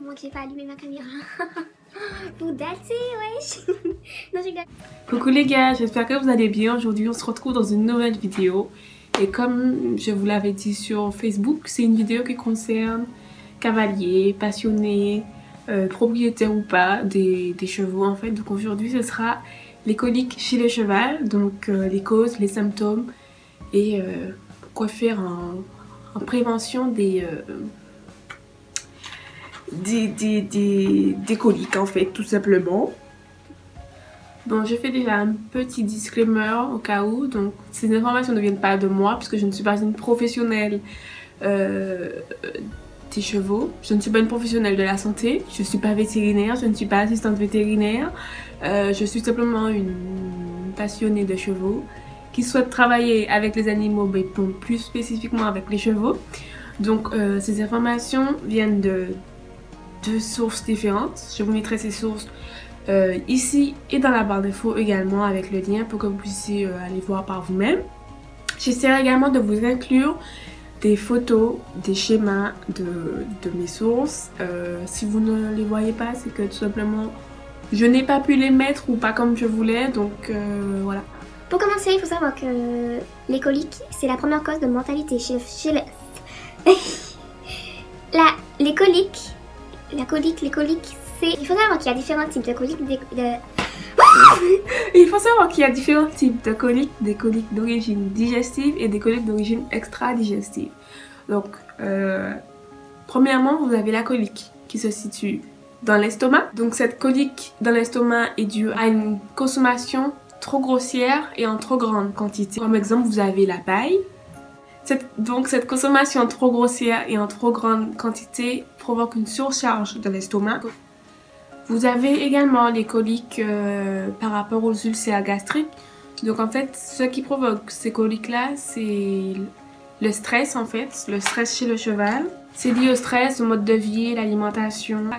Moi que j'ai pas allumé ma caméra. Vous datez, wesh. Non, je rigole. Coucou les gars, j'espère que vous allez bien. Aujourd'hui on se retrouve dans une nouvelle vidéo. Et comme je vous l'avais dit sur Facebook, c'est une vidéo qui concerne cavaliers, passionnés, propriétaires ou pas des chevaux en fait. Donc aujourd'hui ce sera les coliques chez le cheval, donc les causes, les symptômes et quoi faire en prévention des coliques en fait, tout simplement. Bon, je fais déjà un petit disclaimer au cas où, donc ces informations ne viennent pas de moi puisque je ne suis pas une professionnelle des chevaux, je ne suis pas une professionnelle de la santé, je ne suis pas vétérinaire, je ne suis pas assistante vétérinaire, je suis simplement une passionnée de chevaux qui souhaite travailler avec les animaux, mais bon, plus spécifiquement avec les chevaux. Donc ces informations viennent de deux sources différentes, je vous mettrai ces sources ici et dans la barre d'infos également avec le lien pour que vous puissiez aller voir par vous-même. J'essaierai également de vous inclure des photos, des schémas de mes sources. Si vous ne les voyez pas, c'est que tout simplement je n'ai pas pu les mettre ou pas comme je voulais, donc voilà. Pour commencer, il faut savoir que les coliques, c'est la première cause de mortalité chez les coliques, c'est... Il faut savoir qu'il y a différents types de coliques. Il faut savoir qu'il y a différents types de coliques, des coliques d'origine digestive et des coliques d'origine extra-digestive. Donc, premièrement, vous avez la colique qui se situe dans l'estomac. Donc, cette colique dans l'estomac est due à une consommation trop grossière et en trop grande quantité. Comme exemple, vous avez la paille. Donc, cette consommation trop grossière et en trop grande quantité provoque une surcharge de l'estomac. Vous avez également les coliques par rapport aux ulcères gastriques. Donc en fait, ce qui provoque ces coliques-là, c'est le stress en fait, le stress chez le cheval. C'est lié au stress, au mode de vie, l'alimentation,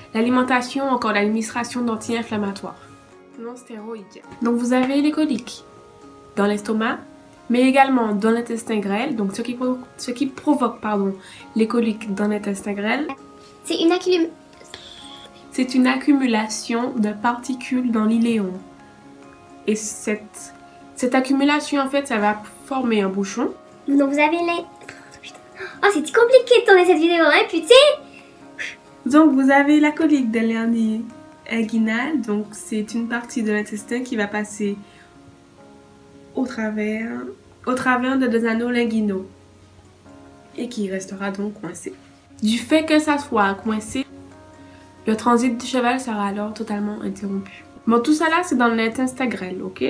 encore l'administration d'anti-inflammatoires non stéroïdes. Donc vous avez les coliques dans l'estomac, mais également dans l'intestin grêle. Donc ce qui provoque les coliques dans l'intestin grêle, c'est une accumulation de particules dans l'iléon. Et cette accumulation, en fait, ça va former un bouchon. Donc vous avez les... Oh, c'est compliqué de tourner cette vidéo, hein, putain. Donc vous avez la colique de l'hernie inguinale. Donc c'est une partie de l'intestin qui va passer au travers de deux anneaux linguinaux. Et qui restera donc coincé. Du fait que ça soit coincé, le transit du cheval sera alors totalement interrompu. Bon, tout ça là, c'est dans l'intestin grêle, ok?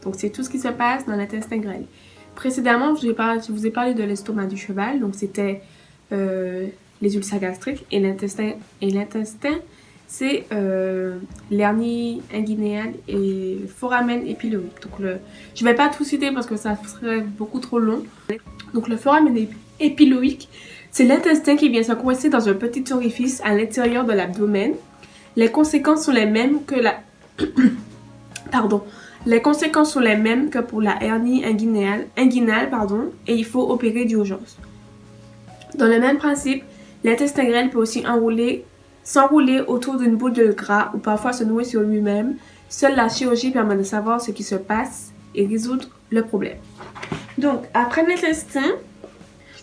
Donc, c'est tout ce qui se passe dans l'intestin grêle. Précédemment, je vous ai parlé de l'estomac du cheval. Donc, c'était les ulcères gastriques. Et l'intestin, c'est l'hernie inguinéale et foramen épiloïque. Donc, je ne vais pas tout citer parce que ça serait beaucoup trop long. Donc, le foramen épiloïque, c'est l'intestin qui vient se coincer dans un petit orifice à l'intérieur de l'abdomen. Les conséquences sont les mêmes que pour la hernie inguinale, et il faut opérer d'urgence. Dans le même principe, l'intestin grêle peut aussi s'enrouler autour d'une boule de gras ou parfois se nouer sur lui-même. Seule la chirurgie permet de savoir ce qui se passe et résoudre le problème. Donc, après l'intestin,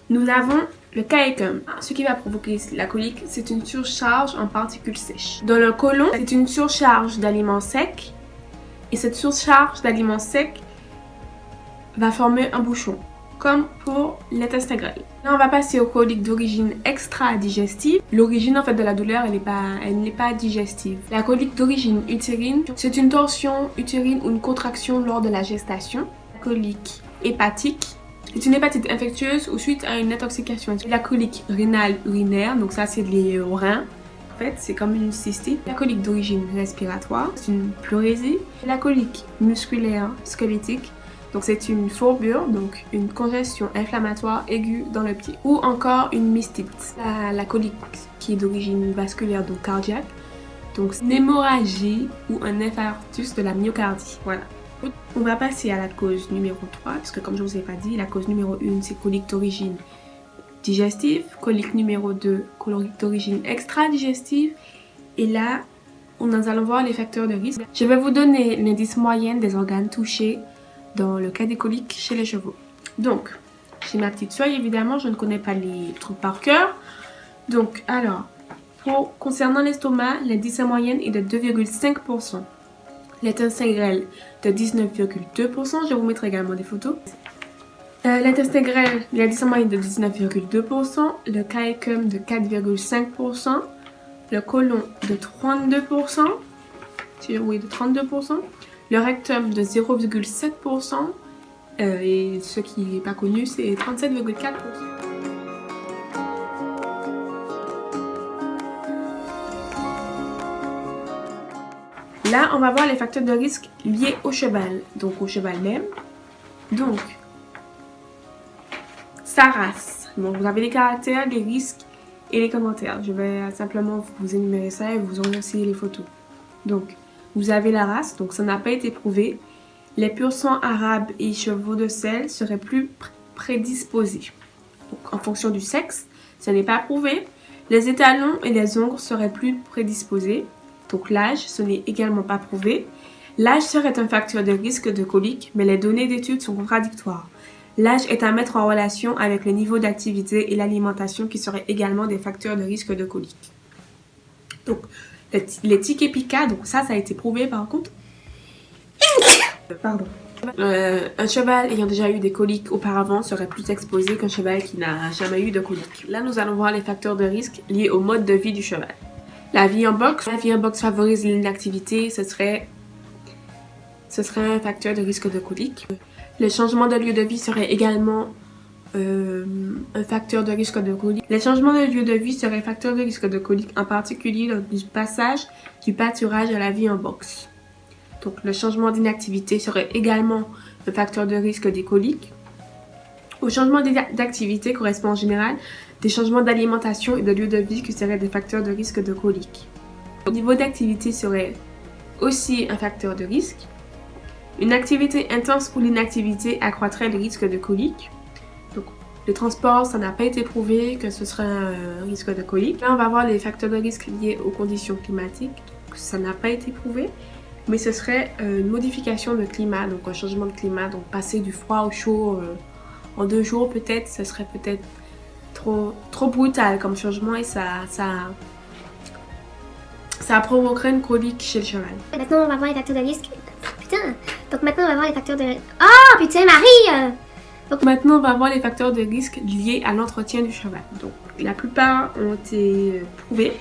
nous avons le caïcum. Ce qui va provoquer la colique, c'est une surcharge en particules sèches. Dans le côlon, c'est une surcharge d'aliments secs. Et cette surcharge d'aliments secs va former un bouchon, comme pour l'intestin grêle. Là, on va passer aux coliques d'origine extra-digestive. L'origine en fait de la douleur, elle n'est pas digestive. La colique d'origine utérine, c'est une torsion utérine ou une contraction lors de la gestation. La colique hépatique, c'est une hépatite infectieuse ou suite à une intoxication. La colique rénale urinaire, donc ça c'est lié au rein. En fait, c'est comme une cystite. La colique d'origine respiratoire, c'est une pleurésie. La colique musculaire squelettique, donc c'est une fourbure, donc une congestion inflammatoire aiguë dans le pied. Ou encore une mystite. La colique qui est d'origine vasculaire, donc cardiaque, donc c'est une hémorragie ou un infarctus de la myocardie. Voilà. On va passer à la cause numéro 3, parce que comme je vous ai pas dit, la cause numéro 1 c'est colique d'origine digestive. Colique numéro 2, colique d'origine extra-digestive. Et là, nous allons voir les facteurs de risque. Je vais vous donner l'indice moyen des organes touchés dans le cas des coliques chez les chevaux. Donc, j'ai ma petite feuille, évidemment, je ne connais pas les trucs par cœur. Donc, alors, concernant l'estomac, l'indice moyen est de 2,5%. L'intestin grêle de 19,2%. Je vous mettrai également des photos. L'intestin grêle, l'indice moyen de 19,2%. Le caecum de 4,5%. Le côlon de 32%. Oui, de 32%. Le rectum de 0,7%. Et ce qui n'est pas connu, c'est 37,4%. Là, on va voir les facteurs de risque liés au cheval. Donc, au cheval même. Donc, sa race. Donc, vous avez les caractères, les risques et les commentaires. Je vais simplement vous énumérer ça et vous aurez aussi les photos. Donc, vous avez la race. Donc, ça n'a pas été prouvé. Les pur sang arabes et chevaux de selle seraient plus prédisposés. Donc, en fonction du sexe, ça n'est pas prouvé. Les étalons et les ongles seraient plus prédisposés. Donc l'âge, ce n'est également pas prouvé. L'âge serait un facteur de risque de colique, mais les données d'études sont contradictoires. L'âge est à mettre en relation avec le niveau d'activité et l'alimentation qui seraient également des facteurs de risque de colique. Donc, les tiques épicas, donc ça a été prouvé par contre. Pardon. Un cheval ayant déjà eu des coliques auparavant serait plus exposé qu'un cheval qui n'a jamais eu de colique. Là, nous allons voir les facteurs de risque liés au mode de vie du cheval. La vie en boxe. La vie en boxe favorise l'inactivité, ce serait un facteur de risque de colique. Le changement de lieu de vie serait également un facteur de risque de colique. Les changements de lieu de vie seraient un facteur de risque de colique, en particulier lors du passage du pâturage à la vie en boxe. Donc le changement d'inactivité serait également un facteur de risque des coliques. Au changement d'activité correspond en général des changements d'alimentation et de lieu de vie qui seraient des facteurs de risque de colique. Le niveau d'activité serait aussi un facteur de risque. Une activité intense ou l'inactivité accroîtrait le risque de colique. Donc, le transport, ça n'a pas été prouvé que ce serait un risque de colique. Là, on va voir les facteurs de risque liés aux conditions climatiques. Donc, ça n'a pas été prouvé, mais ce serait une modification de climat, donc un changement de climat. Donc, passer du froid au chaud en 2 jours, peut-être, ce serait peut-être trop brutal comme changement et ça provoquerait une colique chez le cheval. Maintenant, on va voir les facteurs de risque. Putain! Donc maintenant, on va voir les facteurs de... Oh, putain, Marie! Donc maintenant, on va voir les facteurs de risque liés à l'entretien du cheval. Donc, la plupart ont été prouvés.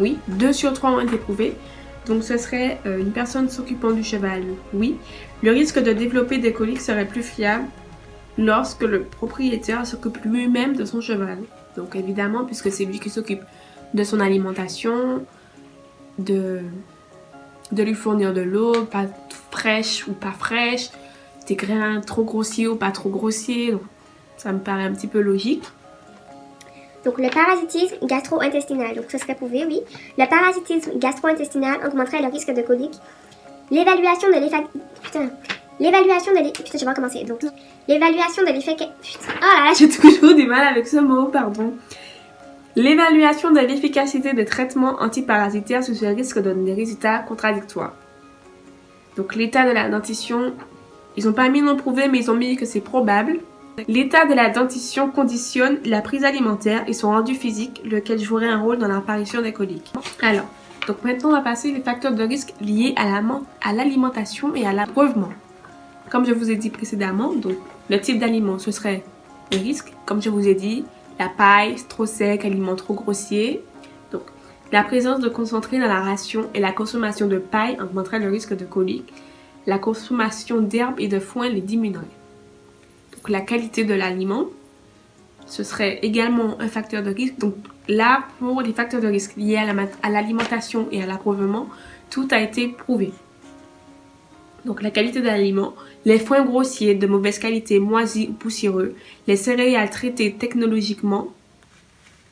Oui, 2 sur 3 ont été prouvés. Donc, ce serait une personne s'occupant du cheval. Oui. Le risque de développer des coliques serait plus fiable lorsque le propriétaire s'occupe lui-même de son cheval. Donc évidemment, puisque c'est lui qui s'occupe de son alimentation, de lui fournir de l'eau, pas fraîche ou pas fraîche, des grains trop grossiers ou pas trop grossiers. Donc ça me paraît un petit peu logique. Donc le parasitisme gastro-intestinal, donc ce serait prouvé, oui. Le parasitisme gastro-intestinal augmenterait le risque de colique. L'évaluation de l'effet... L'évaluation de l'effet... Putain, je vais recommencer. Donc, l'évaluation de l'effet... Putain, oh là là, j'ai toujours du mal avec ce mot, pardon. L'évaluation de l'efficacité des traitements antiparasitaires sur ce risque donne des résultats contradictoires. Donc, l'état de la dentition, ils n'ont pas mis non prouvé, mais ils ont mis que c'est probable. L'état de la dentition conditionne la prise alimentaire et son rendu physique, lequel jouerait un rôle dans l'apparition des coliques. Alors, donc maintenant, on va passer les facteurs de risque liés à l'alimentation et à l'abreuvement. Comme je vous ai dit précédemment, donc le type d'aliment, ce serait le risque. Comme je vous ai dit, la paille, trop sec, aliment trop grossier. Donc, la présence de concentré dans la ration et la consommation de paille augmenterait le risque de colique. La consommation d'herbes et de foin les diminuerait. Donc, la qualité de l'aliment, ce serait également un facteur de risque. Donc, là, pour les facteurs de risque liés à l'alimentation et à l'abreuvement, tout a été prouvé. Donc la qualité de l'aliment, les foins grossiers de mauvaise qualité, moisis ou poussiéreux, les céréales traitées technologiquement,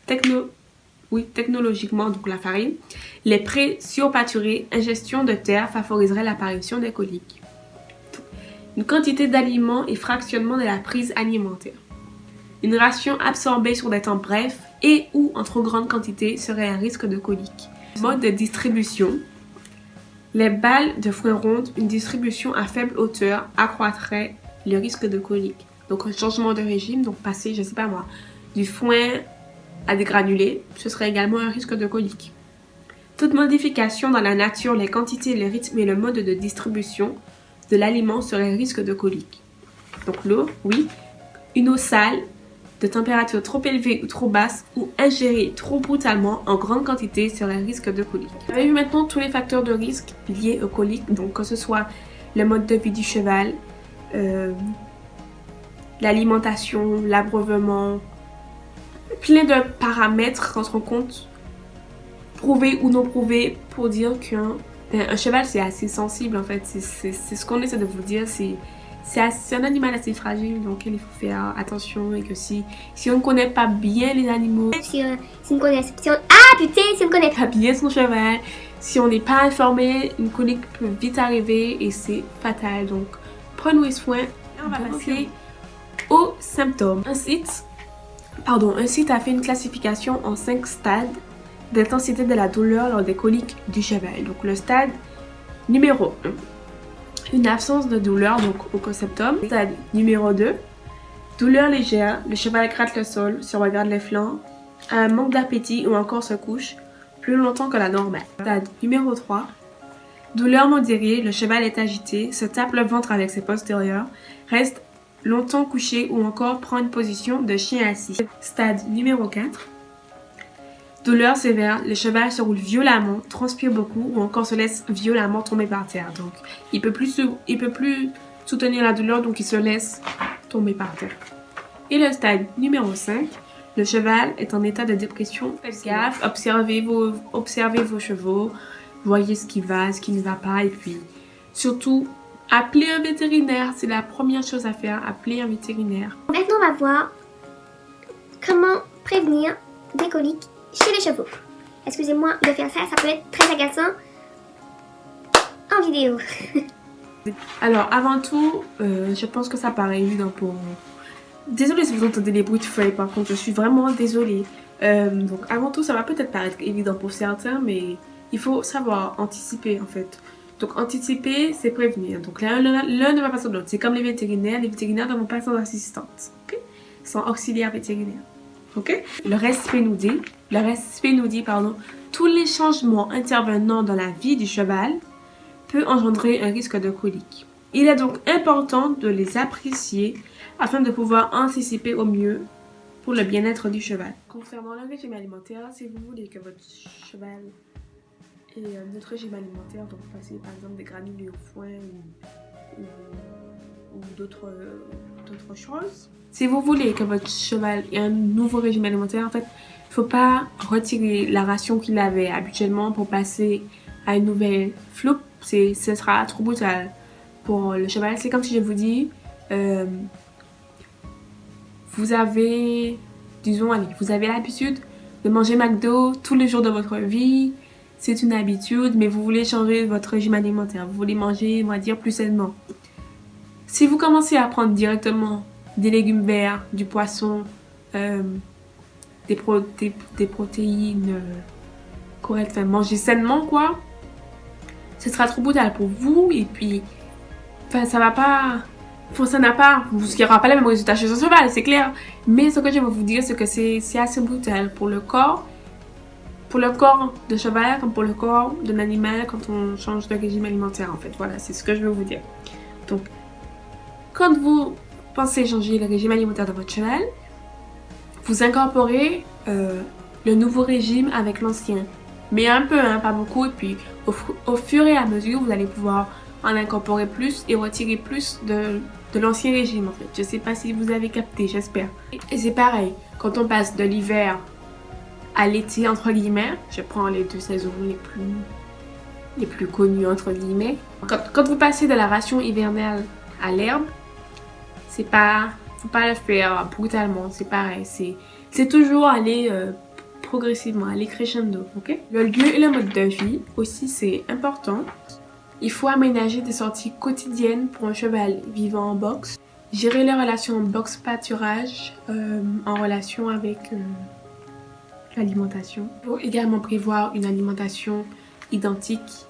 donc la farine, les prés surpâturés, ingestion de terre favoriserait l'apparition des coliques. Une quantité d'aliments et fractionnement de la prise alimentaire. Une ration absorbée sur des temps brefs et ou en trop grande quantité serait un risque de colique. Mode de distribution. Les balles de foin rondes, une distribution à faible hauteur accroîtrait le risque de colique. Donc un changement de régime, donc passer, je sais pas moi, du foin à des granulés, ce serait également un risque de colique. Toute modification dans la nature, les quantités, le rythme et le mode de distribution de l'aliment serait un risque de colique. Donc l'eau, oui. Une eau sale, de température trop élevée ou trop basse, ou ingérée trop brutalement en grande quantité serait un risque de colique. Vous avez vu maintenant tous les facteurs de risque liés au colique, donc que ce soit le mode de vie du cheval, l'alimentation, l'abreuvement, plein de paramètres rentrent en compte, prouvés ou non prouvés, pour dire qu'un cheval c'est assez sensible en fait, c'est ce qu'on essaie de vous dire, c'est un animal assez fragile, donc il faut faire attention et que si on ne connaît pas bien les animaux, Si on ne connaît pas bien son cheval, si on n'est pas informé, une colique peut vite arriver et c'est fatal. Donc prenez soin. On va passer aux symptômes. Un site a fait une classification en 5 stades d'intensité de la douleur lors des coliques du cheval. Donc le stade numéro 1. Une absence de douleur, donc aucun symptôme. Stade numéro 2. Douleur légère, le cheval gratte le sol, se regarde les flancs, a un manque d'appétit ou encore se couche plus longtemps que la normale. Stade numéro 3. Douleur modérée, le cheval est agité, se tape le ventre avec ses postérieurs, reste longtemps couché ou encore prend une position de chien assis. Stade numéro 4. Douleur sévère, le cheval se roule violemment, transpire beaucoup ou encore se laisse violemment tomber par terre. Donc, il peut plus soutenir la douleur, donc il se laisse tomber par terre. Et le stade numéro 5, le cheval est en état de dépression. Faites gaffe, observez vos chevaux, voyez ce qui va, ce qui ne va pas et puis surtout, appelez un vétérinaire. C'est la première chose à faire, appeler un vétérinaire. Maintenant, on va voir comment prévenir des coliques chez les chevaux. Excusez-moi de faire ça, ça peut être très agaçant en vidéo. Alors, avant tout, je pense que ça paraît évident pour vous. Désolée si vous entendez les bruits de feuilles, par contre, je suis vraiment désolée. Donc, avant tout, ça va peut-être paraître évident pour certains, mais il faut savoir anticiper, en fait. Donc, anticiper, c'est prévenir. Donc, l'un ne va pas sans l'autre. C'est comme les vétérinaires ne vont pas sans assistante, ok? Sans auxiliaire vétérinaire, ok? Le respect nous dit, tous les changements intervenant dans la vie du cheval peut engendrer un risque de colique. Il est donc important de les apprécier afin de pouvoir anticiper au mieux pour le bien-être du cheval. Concernant le régime alimentaire, si vous voulez que votre cheval ait un autre régime alimentaire, donc passer par exemple des granulés au foin ou d'autres choses. Si vous voulez que votre cheval ait un nouveau régime alimentaire, en fait, il ne faut pas retirer la ration qu'il avait habituellement pour passer à une nouvelle floupe. Ce sera trop brutal pour le cheval. C'est comme si je vous dis, vous avez l'habitude de manger McDo tous les jours de votre vie. C'est une habitude, mais vous voulez changer votre régime alimentaire. Vous voulez manger, on va dire, plus sainement. Si vous commencez à prendre directement des légumes verts, du poisson, des protéines correctes, enfin manger sainement quoi, ce sera trop brutal pour vous et puis ça n'a pas, ce qu'il n'y aura pas le même résultat chez un cheval, c'est clair, mais ce que je veux vous dire c'est que c'est assez brutal pour le corps de cheval comme pour le corps d'un animal quand on change de régime alimentaire en fait. Voilà, c'est ce que je veux vous dire. Donc quand vous pensez changer le régime alimentaire de votre cheval, vous incorporez le nouveau régime avec l'ancien. Mais un peu, pas beaucoup. Et puis, au fur et à mesure, vous allez pouvoir en incorporer plus et retirer plus de l'ancien régime, en fait. Je sais pas si vous avez capté, j'espère. Et c'est pareil, quand on passe de l'hiver à l'été, entre guillemets, je prends les 2 saisons les plus connues, entre guillemets. Quand vous passez de la ration hivernale à l'herbe, faut pas le faire brutalement, c'est pareil. C'est toujours aller progressivement, aller crescendo, ok? Le lieu et le mode de vie aussi, c'est important. Il faut aménager des sorties quotidiennes pour un cheval vivant en box. gérer les relations box-pâturage en relation avec l'alimentation. Il faut également prévoir une alimentation identique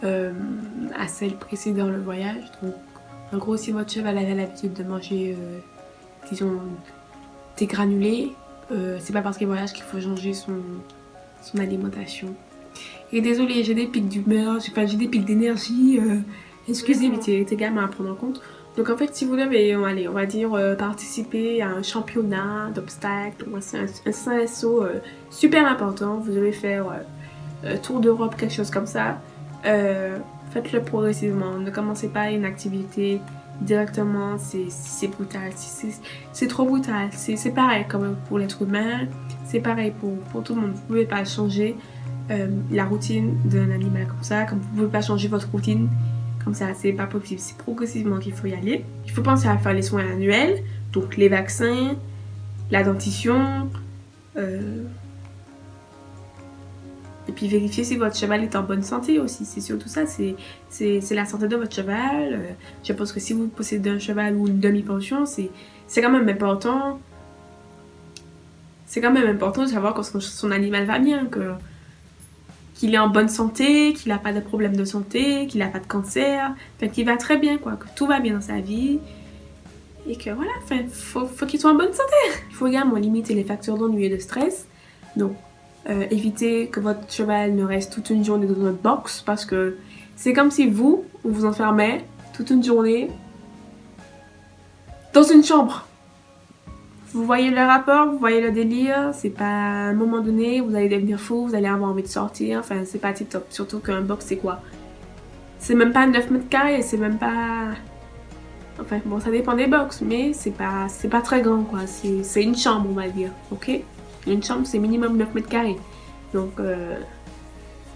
à celle précédant le voyage. Donc, en gros, si votre cheval avait l'habitude de manger, disons, des granulés, c'est pas parce qu'il voyage qu'il faut changer son alimentation. Et désolée, j'ai des pics d'humeur, j'ai des pics d'énergie, excusez, mais c'est également à prendre en compte. Donc en fait, si vous devez, allez, on va dire, participer à un championnat d'obstacles, c'est un assaut super important, vous devez faire Tour d'Europe, quelque chose comme ça, faites-le progressivement, ne commencez pas une activité directement, c'est brutal, c'est trop brutal, c'est pareil comme pour l'être humain, c'est pareil pour tout le monde, vous pouvez pas changer la routine d'un animal comme ça, comme vous pouvez pas changer votre routine comme ça, c'est pas possible, c'est progressivement qu'il faut y aller. Il faut penser à faire les soins annuels, donc les vaccins, la dentition, et puis vérifier si votre cheval est en bonne santé aussi, c'est surtout ça, c'est la santé de votre cheval. Je pense que si vous possédez un cheval ou une demi-pension, c'est quand même important. C'est quand même important de savoir quand son animal va bien, qu'il est en bonne santé, qu'il n'a pas de problème de santé, qu'il n'a pas de cancer, qu'il va très bien, quoi, que tout va bien dans sa vie. Et que voilà, faut qu'il soit en bonne santé. Il faut également limiter les facteurs d'ennui et de stress. Donc, éviter que votre cheval ne reste toute une journée dans notre box, parce que c'est comme si vous enfermez toute une journée dans une chambre. Vous voyez le rapport, vous voyez le délire, c'est pas à un moment donné, vous allez devenir fou, vous allez avoir envie de sortir, enfin c'est pas tip top. Surtout qu'un box c'est quoi? C'est même pas 9 mètres carrés, c'est même pas... Enfin bon, ça dépend des box, mais c'est pas très grand quoi, c'est une chambre on va dire, ok? Une chambre c'est minimum 9 mètres carrés. Donc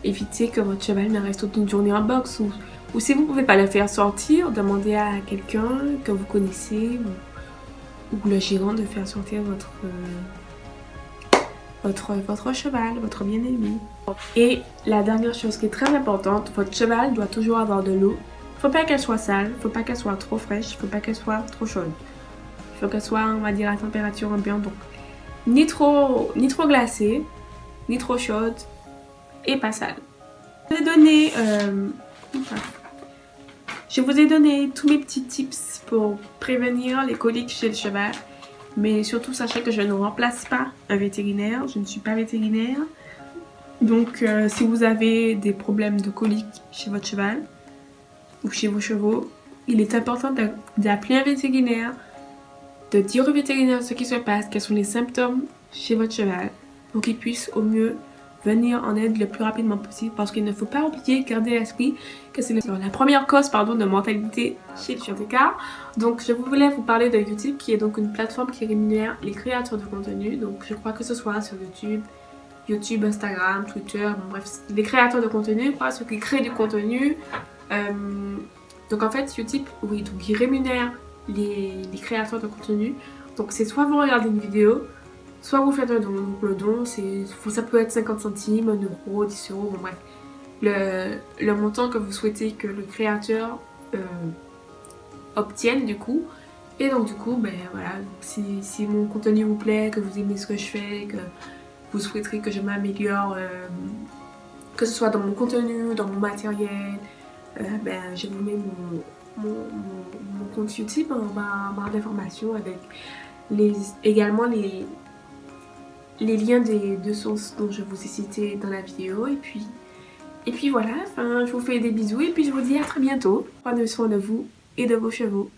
évitez que votre cheval ne reste toute une journée en box, ou si vous pouvez pas le faire sortir, demandez à quelqu'un que vous connaissez, ou le gérant de faire sortir votre cheval, votre bien-aimé. Et la dernière chose qui est très importante, votre cheval doit toujours avoir de l'eau. Faut pas qu'elle soit sale, faut pas qu'elle soit trop fraîche, faut pas qu'elle soit trop chaude. Il faut qu'elle soit, on va dire, à température ambiante, donc ni trop glacée, ni trop chaude, et pas sale. Je vous ai donné tous mes petits tips pour prévenir les coliques chez le cheval. Mais surtout, sachez que je ne remplace pas un vétérinaire. Je ne suis pas vétérinaire. Donc, si vous avez des problèmes de coliques chez votre cheval ou chez vos chevaux, il est important d'appeler un vétérinaire, de dire au vétérinaire ce qui se passe, quels sont les symptômes chez votre cheval, pour qu'il puisse au mieux venir en aide le plus rapidement possible, parce qu'il ne faut pas oublier, garder à l'esprit que c'est la première cause de mortalité chez le chien. Donc je voulais vous parler de Utip, qui est donc une plateforme qui rémunère les créateurs de contenu. Donc je crois que ce soit sur YouTube, Instagram, Twitter, bon, bref, les créateurs de contenu, quoi, ceux qui créent du contenu. Donc en fait Utip, oui, donc il rémunère les créateurs de contenu. Donc c'est soit vous regardez une vidéo, soit vous faites un don. Donc le don, ça peut être 50 centimes, 1 euro, 10 euros, bon bref. Le montant que vous souhaitez que le créateur obtienne du coup. Et donc du coup, ben voilà, si mon contenu vous plaît, que vous aimez ce que je fais, que vous souhaiterez que je m'améliore, que ce soit dans mon contenu, dans mon matériel, ben je vous mets mon compte YouTube en barre d'informations avec également les liens des 2 sources dont je vous ai cité dans la vidéo. Et puis voilà, enfin, je vous fais des bisous et puis je vous dis à très bientôt. Prenez soin de vous et de vos chevaux.